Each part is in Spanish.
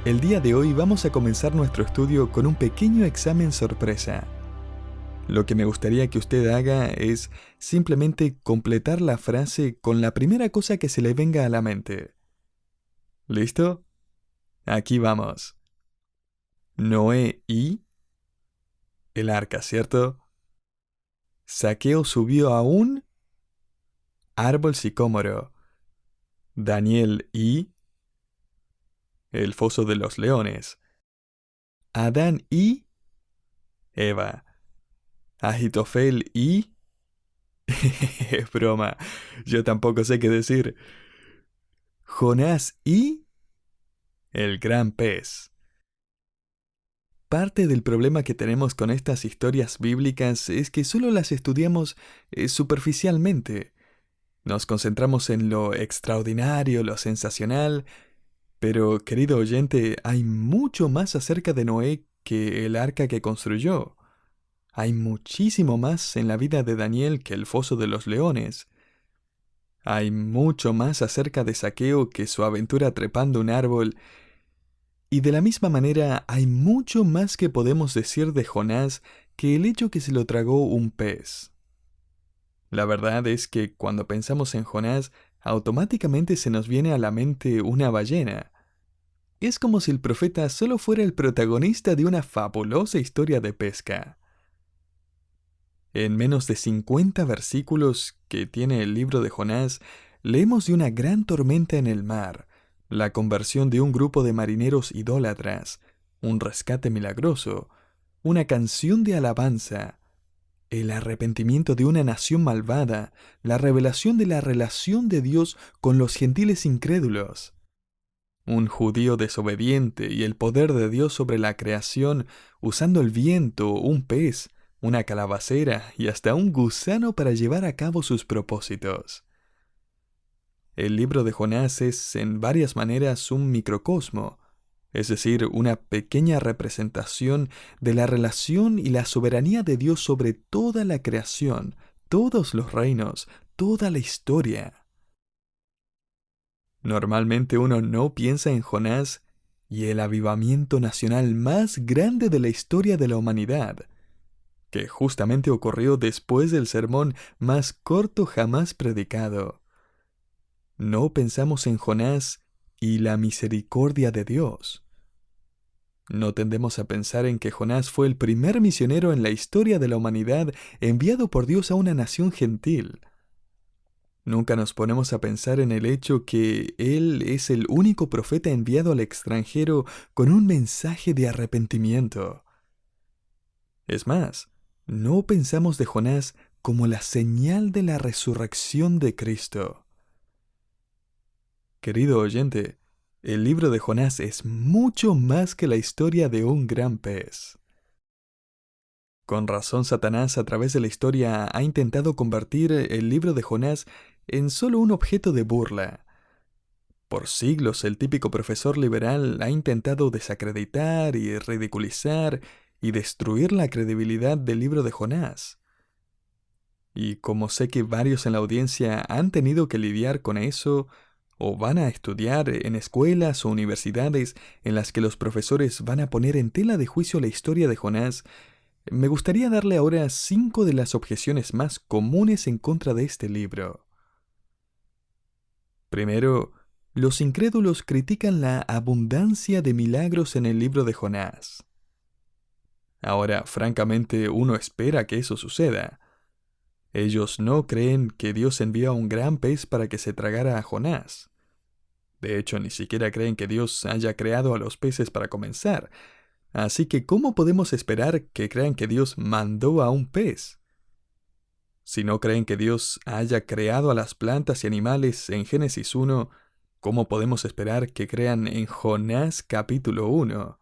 El día de hoy vamos a comenzar nuestro estudio con un pequeño examen sorpresa. Lo que me gustaría que usted haga es simplemente completar la frase con la primera cosa que se le venga a la mente. ¿Listo? Aquí vamos. Noé y el arca, ¿cierto? Zaqueo subió a un árbol sicómoro. Daniel y el foso de los leones. Adán y Eva. Agitofel y... Es broma, yo tampoco sé qué decir. Jonás y el gran pez. Parte del problema que tenemos con estas historias bíblicas es que solo las estudiamos superficialmente. Nos concentramos en lo extraordinario, lo sensacional, pero, querido oyente, hay mucho más acerca de Noé que el arca que construyó. Hay muchísimo más en la vida de Daniel que el foso de los leones. Hay mucho más acerca de Zaqueo que su aventura trepando un árbol. Y de la misma manera hay mucho más que podemos decir de Jonás que el hecho que se lo tragó un pez. La verdad es que cuando pensamos en Jonás, automáticamente se nos viene a la mente una ballena. Es como si el profeta solo fuera el protagonista de una fabulosa historia de pesca. En menos de 50 versículos que tiene el libro de Jonás, leemos de una gran tormenta en el mar, la conversión de un grupo de marineros idólatras, un rescate milagroso, una canción de alabanza, el arrepentimiento de una nación malvada, la revelación de la relación de Dios con los gentiles incrédulos, un judío desobediente y el poder de Dios sobre la creación usando el viento, un pez, una calabacera y hasta un gusano para llevar a cabo sus propósitos. El libro de Jonás es en varias maneras un microcosmo, es decir, una pequeña representación de la relación y la soberanía de Dios sobre toda la creación, todos los reinos, toda la historia. Normalmente uno no piensa en Jonás y el avivamiento nacional más grande de la historia de la humanidad, que justamente ocurrió después del sermón más corto jamás predicado. No pensamos en Jonás y la misericordia de Dios. No tendemos a pensar en que Jonás fue el primer misionero en la historia de la humanidad enviado por Dios a una nación gentil. Nunca nos ponemos a pensar en el hecho que él es el único profeta enviado al extranjero con un mensaje de arrepentimiento. Es más, no pensamos de Jonás como la señal de la resurrección de Cristo. Querido oyente, el libro de Jonás es mucho más que la historia de un gran pez. Con razón, Satanás a través de la historia ha intentado convertir el libro de Jonás en solo un objeto de burla. Por siglos el típico profesor liberal ha intentado desacreditar y ridiculizar y destruir la credibilidad del libro de Jonás. Y como sé que varios en la audiencia han tenido que lidiar con eso, o van a estudiar en escuelas o universidades en las que los profesores van a poner en tela de juicio la historia de Jonás, me gustaría darle ahora 5 de las objeciones más comunes en contra de este libro. Primero, los incrédulos critican la abundancia de milagros en el libro de Jonás. Ahora, francamente, uno espera que eso suceda. Ellos no creen que Dios envió a un gran pez para que se tragara a Jonás. De hecho, ni siquiera creen que Dios haya creado a los peces para comenzar. Así que, ¿cómo podemos esperar que crean que Dios mandó a un pez? Si no creen que Dios haya creado a las plantas y animales en Génesis 1, ¿cómo podemos esperar que crean en Jonás capítulo 1?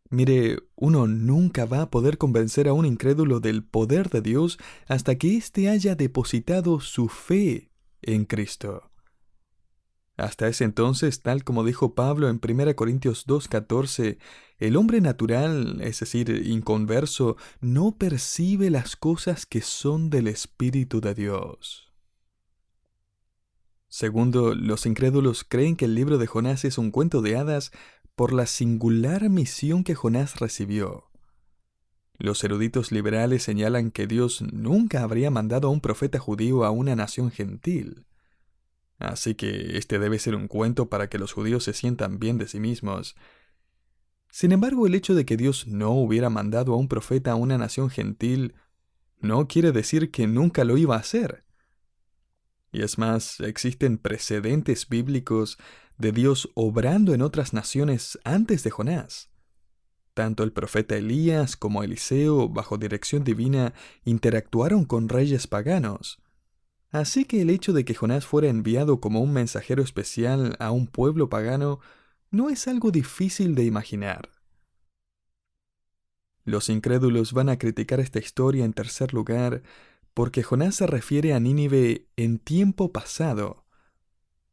Mire, uno nunca va a poder convencer a un incrédulo del poder de Dios hasta que éste haya depositado su fe en Cristo. Hasta ese entonces, tal como dijo Pablo en 1 Corintios 2:14, el hombre natural, es decir, inconverso, no percibe las cosas que son del Espíritu de Dios. Segundo, los incrédulos creen que el libro de Jonás es un cuento de hadas por la singular misión que Jonás recibió. Los eruditos liberales señalan que Dios nunca habría mandado a un profeta judío a una nación gentil. Así que este debe ser un cuento para que los judíos se sientan bien de sí mismos. Sin embargo, el hecho de que Dios no hubiera mandado a un profeta a una nación gentil no quiere decir que nunca lo iba a hacer. Y es más, existen precedentes bíblicos de Dios obrando en otras naciones antes de Jonás. Tanto el profeta Elías como Eliseo, bajo dirección divina, interactuaron con reyes paganos. Así que el hecho de que Jonás fuera enviado como un mensajero especial a un pueblo pagano no es algo difícil de imaginar. Los incrédulos van a criticar esta historia en tercer lugar porque Jonás se refiere a Nínive en tiempo pasado.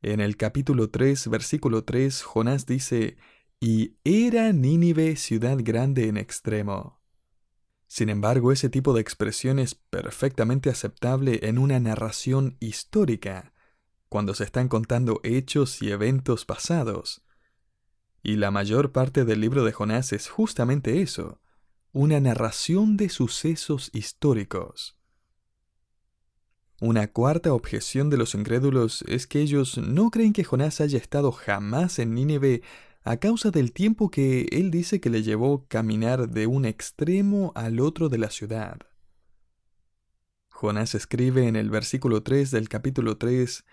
En el capítulo 3, versículo 3, Jonás dice, «Y era Nínive ciudad grande en extremo». Sin embargo, ese tipo de expresión es perfectamente aceptable en una narración histórica, cuando se están contando hechos y eventos pasados. Y la mayor parte del libro de Jonás es justamente eso, una narración de sucesos históricos. Una cuarta objeción de los incrédulos es que ellos no creen que Jonás haya estado jamás en Nínive a causa del tiempo que él dice que le llevó caminar de un extremo al otro de la ciudad. Jonás escribe en el versículo 3 del capítulo 3,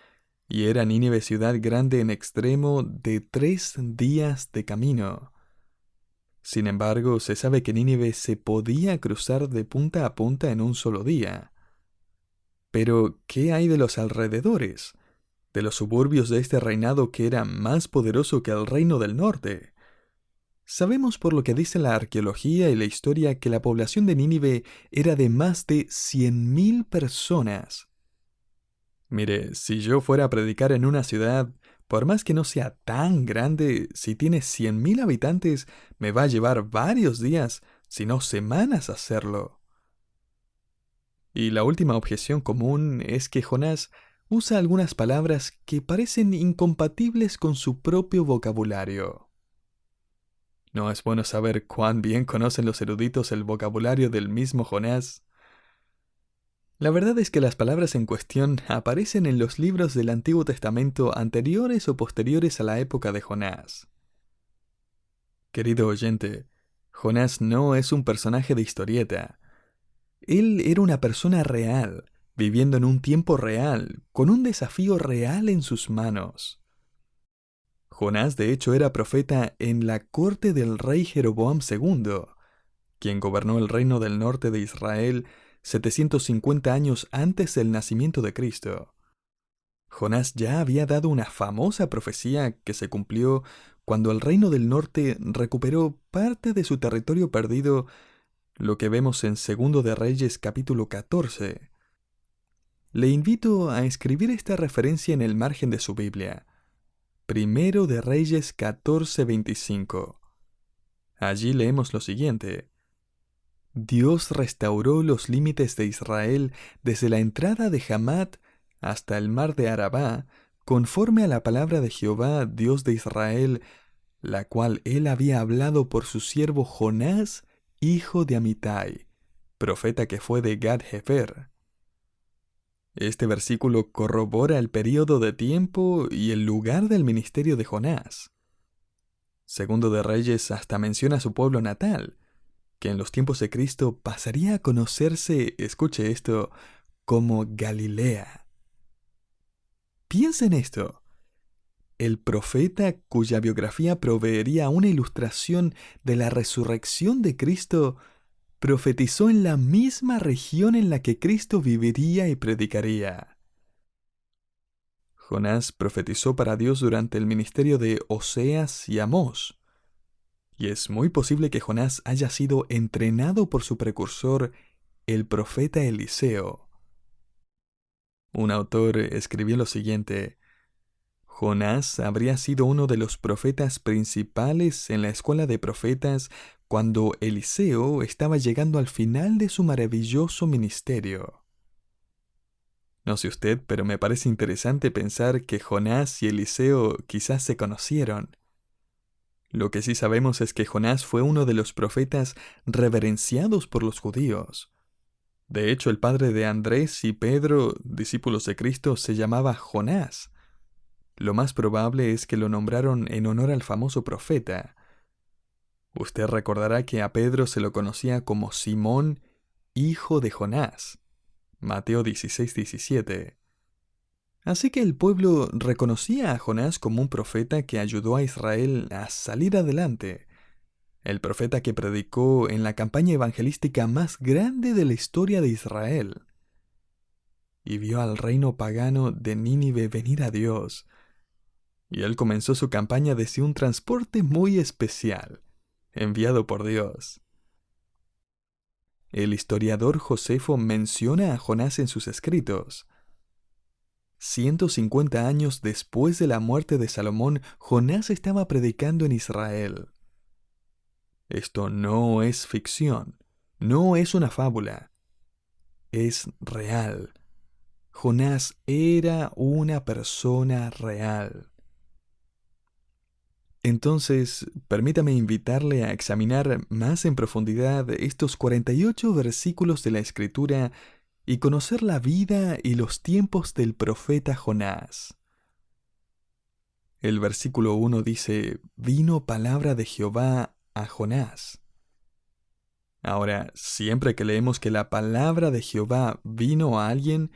«Y era Nínive ciudad grande en extremo de 3 días de camino». Sin embargo, se sabe que Nínive se podía cruzar de punta a punta en un solo día. Pero, ¿qué hay de los alrededores? De los suburbios de este reinado que era más poderoso que el reino del norte. Sabemos por lo que dice la arqueología y la historia que la población de Nínive era de más de 100.000 personas. Mire, si yo fuera a predicar en una ciudad, por más que no sea tan grande, si tiene 100.000 habitantes, me va a llevar varios días, si no semanas hacerlo. Y la última objeción común es que Jonás usa algunas palabras que parecen incompatibles con su propio vocabulario. ¿No es bueno saber cuán bien conocen los eruditos el vocabulario del mismo Jonás? La verdad es que las palabras en cuestión aparecen en los libros del Antiguo Testamento anteriores o posteriores a la época de Jonás. Querido oyente, Jonás no es un personaje de historieta. Él era una persona real, viviendo en un tiempo real, con un desafío real en sus manos. Jonás de hecho era profeta en la corte del rey Jeroboam II, quien gobernó el reino del norte de Israel 750 años antes del nacimiento de Cristo. Jonás ya había dado una famosa profecía que se cumplió cuando el reino del norte recuperó parte de su territorio perdido, lo que vemos en Segundo de Reyes capítulo 14. Le invito a escribir esta referencia en el margen de su Biblia. Primero de Reyes 14:25. Allí leemos lo siguiente. Dios restauró los límites de Israel desde la entrada de Hamat hasta el mar de Arabá, conforme a la palabra de Jehová, Dios de Israel, la cual él había hablado por su siervo Jonás, hijo de Amitai, profeta que fue de Gad-Hefer. Este versículo corrobora el período de tiempo y el lugar del ministerio de Jonás. Segundo de Reyes hasta menciona a su pueblo natal, que en los tiempos de Cristo pasaría a conocerse, escuche esto, como Galilea. Piensa en esto. El profeta cuya biografía proveería una ilustración de la resurrección de Cristo profetizó en la misma región en la que Cristo viviría y predicaría. Jonás profetizó para Dios durante el ministerio de Oseas y Amós. Y es muy posible que Jonás haya sido entrenado por su precursor, el profeta Eliseo. Un autor escribió lo siguiente: Jonás habría sido uno de los profetas principales en la escuela de profetas cuando Eliseo estaba llegando al final de su maravilloso ministerio. No sé usted, pero me parece interesante pensar que Jonás y Eliseo quizás se conocieron. Lo que sí sabemos es que Jonás fue uno de los profetas reverenciados por los judíos. De hecho, el padre de Andrés y Pedro, discípulos de Cristo, se llamaba Jonás. Lo más probable es que lo nombraron en honor al famoso profeta. Usted recordará que a Pedro se lo conocía como Simón, hijo de Jonás. Mateo 16:17. Así que el pueblo reconocía a Jonás como un profeta que ayudó a Israel a salir adelante. El profeta que predicó en la campaña evangelística más grande de la historia de Israel. Y vio al reino pagano de Nínive venir a Dios. Y él comenzó su campaña desde un transporte muy especial, enviado por Dios. El historiador Josefo menciona a Jonás en sus escritos. 150 años después de la muerte de Salomón, Jonás estaba predicando en Israel. Esto no es ficción, no es una fábula, es real. Jonás era una persona real. Entonces, permítame invitarle a examinar más en profundidad estos 48 versículos de la Escritura y conocer la vida y los tiempos del profeta Jonás. El versículo 1 dice, vino palabra de Jehová a Jonás. Ahora, siempre que leemos que la palabra de Jehová vino a alguien,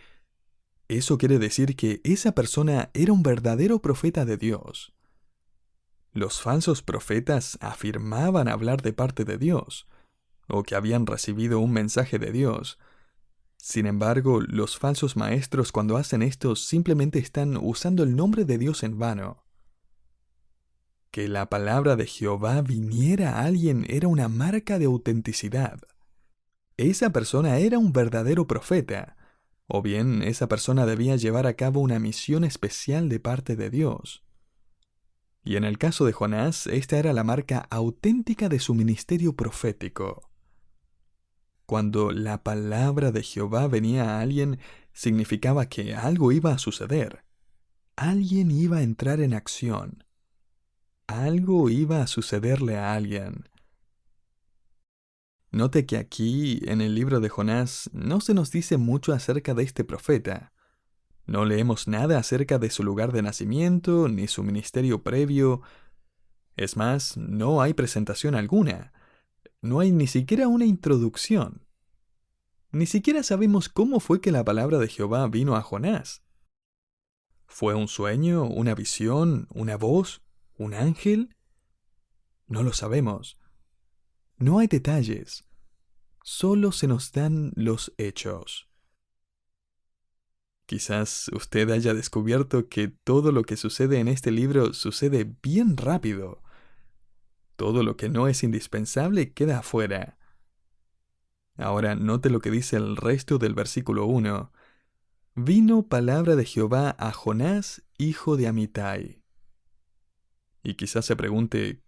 eso quiere decir que esa persona era un verdadero profeta de Dios. Los falsos profetas afirmaban hablar de parte de Dios, o que habían recibido un mensaje de Dios. Sin embargo, los falsos maestros cuando hacen esto simplemente están usando el nombre de Dios en vano. Que la palabra de Jehová viniera a alguien era una marca de autenticidad. Esa persona era un verdadero profeta, o bien esa persona debía llevar a cabo una misión especial de parte de Dios. Y en el caso de Jonás, esta era la marca auténtica de su ministerio profético. Cuando la palabra de Jehová venía a alguien, significaba que algo iba a suceder. Alguien iba a entrar en acción. Algo iba a sucederle a alguien. Note que aquí, en el libro de Jonás, no se nos dice mucho acerca de este profeta. No leemos nada acerca de su lugar de nacimiento, ni su ministerio previo. Es más, no hay presentación alguna. No hay ni siquiera una introducción. Ni siquiera sabemos cómo fue que la palabra de Jehová vino a Jonás. ¿Fue un sueño, una visión, una voz, un ángel? No lo sabemos. No hay detalles. Solo se nos dan los hechos. Quizás usted haya descubierto que todo lo que sucede en este libro sucede bien rápido. Todo lo que no es indispensable queda afuera. Ahora note lo que dice el resto del versículo 1. Vino palabra de Jehová a Jonás, hijo de Amitai. Y quizás se pregunte,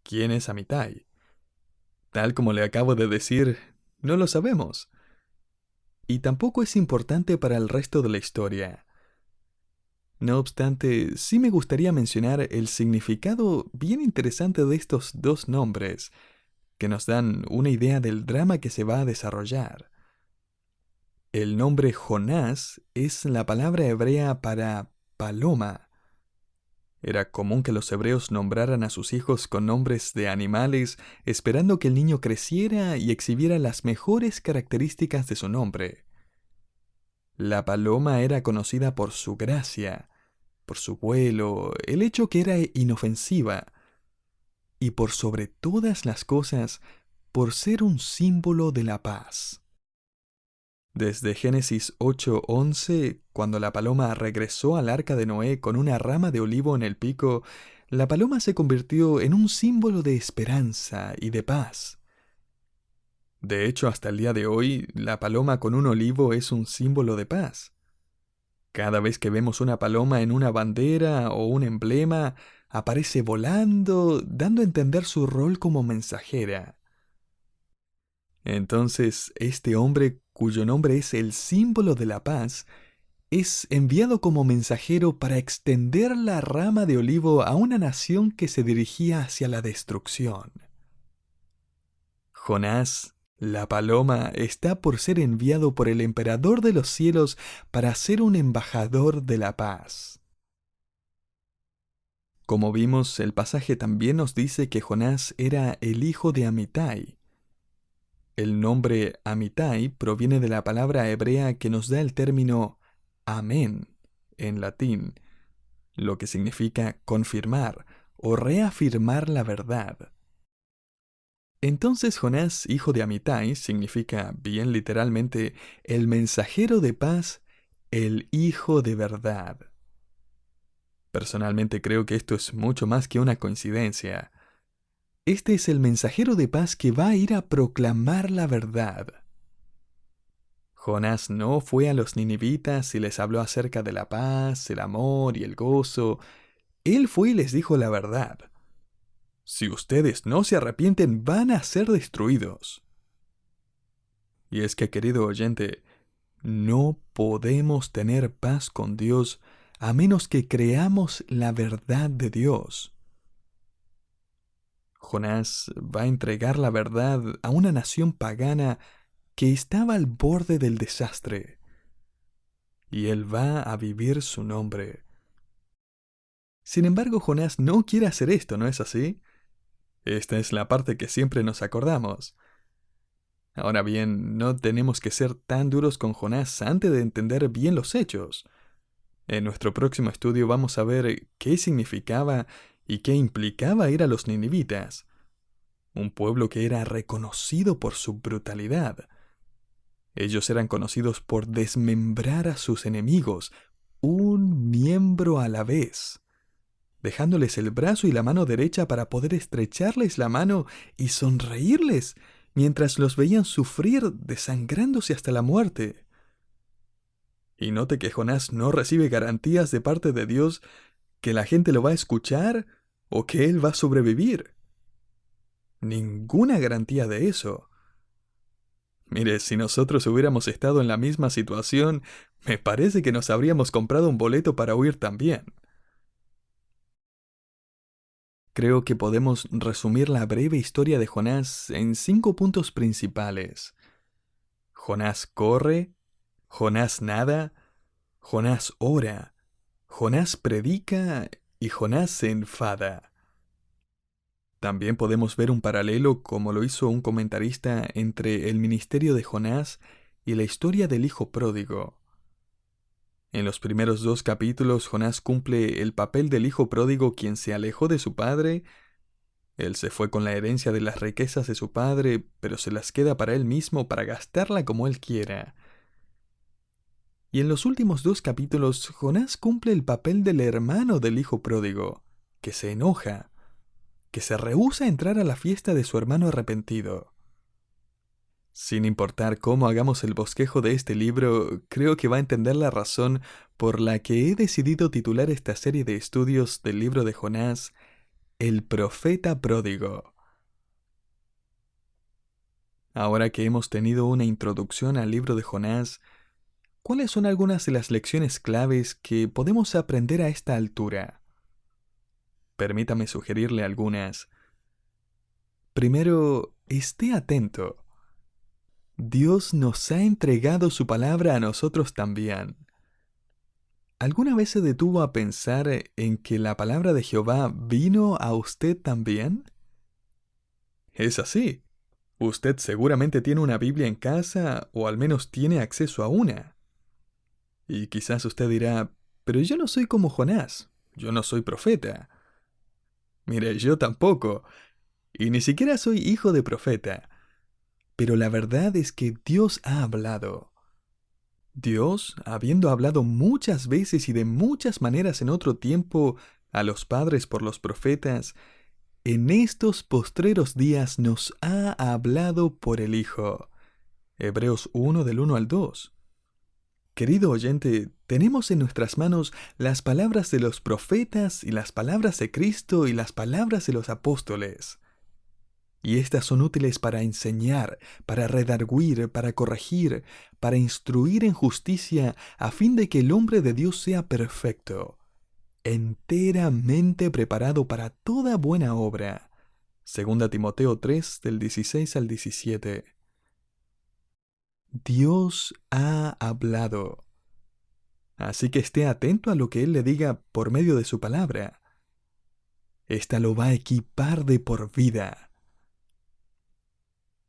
¿quién es Amitai? Tal como le acabo de decir, no lo sabemos. Y tampoco es importante para el resto de la historia. No obstante, sí me gustaría mencionar el significado bien interesante de estos dos nombres, que nos dan una idea del drama que se va a desarrollar. El nombre Jonás es la palabra hebrea para paloma. Era común que los hebreos nombraran a sus hijos con nombres de animales, esperando que el niño creciera y exhibiera las mejores características de su nombre. La paloma era conocida por su gracia, por su vuelo, el hecho que era inofensiva, y por sobre todas las cosas, por ser un símbolo de la paz. Desde Génesis 8:11, cuando la paloma regresó al arca de Noé con una rama de olivo en el pico, la paloma se convirtió en un símbolo de esperanza y de paz. De hecho, hasta el día de hoy, la paloma con un olivo es un símbolo de paz. Cada vez que vemos una paloma en una bandera o un emblema, aparece volando, dando a entender su rol como mensajera. Entonces, este hombre, cuyo nombre es el símbolo de la paz, es enviado como mensajero para extender la rama de olivo a una nación que se dirigía hacia la destrucción. Jonás, la paloma, está por ser enviado por el emperador de los cielos para ser un embajador de la paz. Como vimos, el pasaje también nos dice que Jonás era el hijo de Amitai. El nombre Amitai proviene de la palabra hebrea que nos da el término amén en latín, lo que significa confirmar o reafirmar la verdad. Entonces Jonás, hijo de Amitai, significa bien literalmente el mensajero de paz, el hijo de verdad. Personalmente creo que esto es mucho más que una coincidencia. Este es el mensajero de paz que va a ir a proclamar la verdad. Jonás no fue a los ninivitas y les habló acerca de la paz, el amor y el gozo. Él fue y les dijo la verdad. Si ustedes no se arrepienten, van a ser destruidos. Y es que, querido oyente, no podemos tener paz con Dios a menos que creamos la verdad de Dios. Jonás va a entregar la verdad a una nación pagana que estaba al borde del desastre, y él va a vivir su nombre. Sin embargo, Jonás no quiere hacer esto, ¿no es así? Esta es la parte que siempre nos acordamos. Ahora bien, no tenemos que ser tan duros con Jonás antes de entender bien los hechos. En nuestro próximo estudio vamos a ver qué significaba y qué implicaba ir a los ninivitas, un pueblo que era reconocido por su brutalidad. Ellos eran conocidos por desmembrar a sus enemigos, un miembro a la vez, dejándoles el brazo y la mano derecha para poder estrecharles la mano y sonreírles mientras los veían sufrir desangrándose hasta la muerte. Y note que Jonás no recibe garantías de parte de Dios que la gente lo va a escuchar o que él va a sobrevivir. Ninguna garantía de eso. Mire, si nosotros hubiéramos estado en la misma situación, me parece que nos habríamos comprado un boleto para huir también. Creo que podemos resumir la breve historia de Jonás en 5 puntos principales. Jonás corre, Jonás nada, Jonás ora, Jonás predica y Jonás se enfada. También podemos ver un paralelo, como lo hizo un comentarista, entre el ministerio de Jonás y la historia del hijo pródigo. En los primeros 2 capítulos, Jonás cumple el papel del hijo pródigo quien se alejó de su padre. Él se fue con la herencia de las riquezas de su padre, pero se las queda para él mismo para gastarla como él quiera. Y en los últimos 2 capítulos, Jonás cumple el papel del hermano del hijo pródigo, que se enoja, que se rehúsa a entrar a la fiesta de su hermano arrepentido. Sin importar cómo hagamos el bosquejo de este libro, creo que va a entender la razón por la que he decidido titular esta serie de estudios del libro de Jonás, El profeta pródigo. Ahora que hemos tenido una introducción al libro de Jonás, ¿cuáles son algunas de las lecciones claves que podemos aprender a esta altura? Permítame sugerirle algunas. Primero, esté atento. Dios nos ha entregado su palabra a nosotros también. ¿Alguna vez se detuvo a pensar en que la palabra de Jehová vino a usted también? Es así. Usted seguramente tiene una Biblia en casa o al menos tiene acceso a una. Y quizás usted dirá, pero yo no soy como Jonás, yo no soy profeta. Mire, yo tampoco, y ni siquiera soy hijo de profeta. Pero la verdad es que Dios ha hablado. Dios, habiendo hablado muchas veces y de muchas maneras en otro tiempo a los padres por los profetas, en estos postreros días nos ha hablado por el Hijo. Hebreos 1 del 1 al 2. Querido oyente, tenemos en nuestras manos las palabras de los profetas y las palabras de Cristo y las palabras de los apóstoles. Y estas son útiles para enseñar, para redarguir, para corregir, para instruir en justicia, a fin de que el hombre de Dios sea perfecto, enteramente preparado para toda buena obra. 2 Timoteo 3, del 16 al 17. Dios ha hablado. Así que esté atento a lo que Él le diga por medio de su palabra. Esta lo va a equipar de por vida.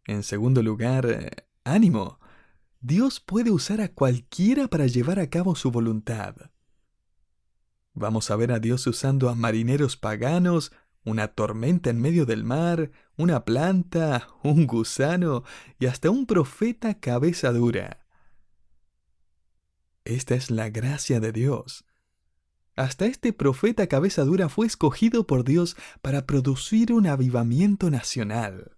En segundo lugar, ánimo. Dios puede usar a cualquiera para llevar a cabo su voluntad. Vamos a ver a Dios usando a marineros paganos, una tormenta en medio del mar, una planta, un gusano y hasta un profeta cabeza dura. Esta es la gracia de Dios. Hasta este profeta cabeza dura fue escogido por Dios para producir un avivamiento nacional.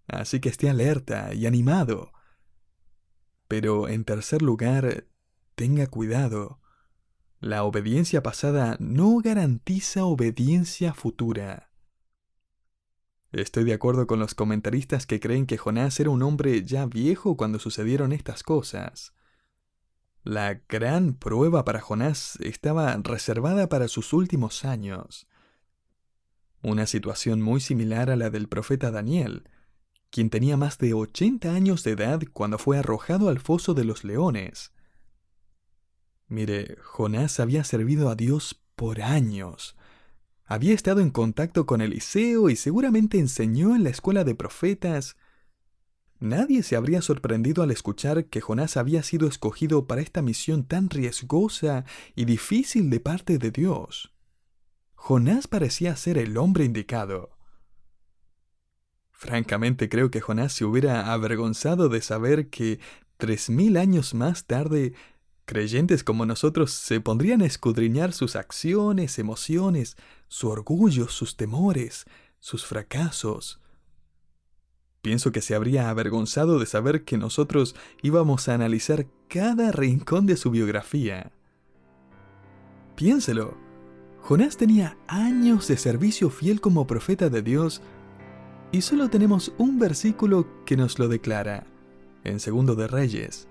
Así que esté alerta y animado. Pero en tercer lugar, tenga cuidado. La obediencia pasada no garantiza obediencia futura. Estoy de acuerdo con los comentaristas que creen que Jonás era un hombre ya viejo cuando sucedieron estas cosas. La gran prueba para Jonás estaba reservada para sus últimos años. Una situación muy similar a la del profeta Daniel, quien tenía más de 80 años de edad cuando fue arrojado al foso de los leones. Mire, Jonás había servido a Dios por años. Había estado en contacto con Eliseo y seguramente enseñó en la escuela de profetas. Nadie se habría sorprendido al escuchar que Jonás había sido escogido para esta misión tan riesgosa y difícil de parte de Dios. Jonás parecía ser el hombre indicado. Francamente creo que Jonás se hubiera avergonzado de saber que 3000 años más tarde, creyentes como nosotros se pondrían a escudriñar sus acciones, emociones, su orgullo, sus temores, sus fracasos. Pienso que se habría avergonzado de saber que nosotros íbamos a analizar cada rincón de su biografía. Piénselo, Jonás tenía años de servicio fiel como profeta de Dios y solo tenemos un versículo que nos lo declara, en 2 de Reyes.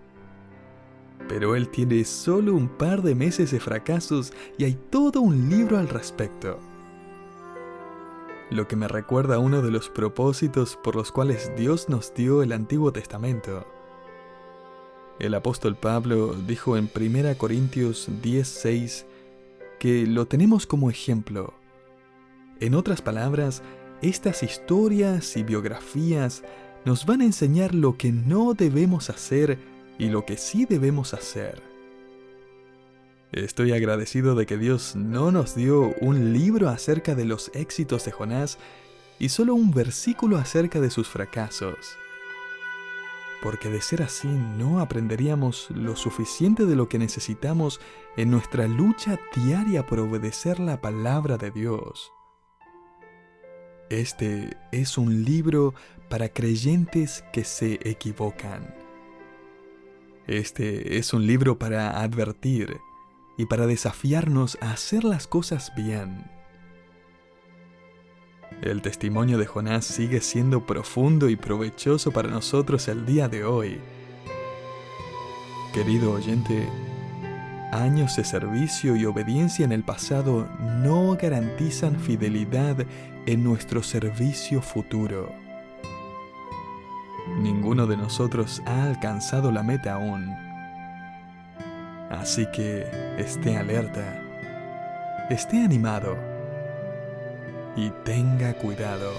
Pero él tiene solo un par de meses de fracasos y hay todo un libro al respecto. Lo que me recuerda a uno de los propósitos por los cuales Dios nos dio el Antiguo Testamento. El apóstol Pablo dijo en 1 Corintios 10:6 que lo tenemos como ejemplo. En otras palabras, estas historias y biografías nos van a enseñar lo que no debemos hacer y lo que sí debemos hacer. Estoy agradecido de que Dios no nos dio un libro acerca de los éxitos de Jonás y solo un versículo acerca de sus fracasos. Porque de ser así no aprenderíamos lo suficiente de lo que necesitamos en nuestra lucha diaria por obedecer la palabra de Dios. Este es un libro para creyentes que se equivocan. Este es un libro para advertir y para desafiarnos a hacer las cosas bien. El testimonio de Jonás sigue siendo profundo y provechoso para nosotros el día de hoy. Querido oyente, años de servicio y obediencia en el pasado no garantizan fidelidad en nuestro servicio futuro. Ninguno de nosotros ha alcanzado la meta aún. Así que esté alerta, esté animado y tenga cuidado.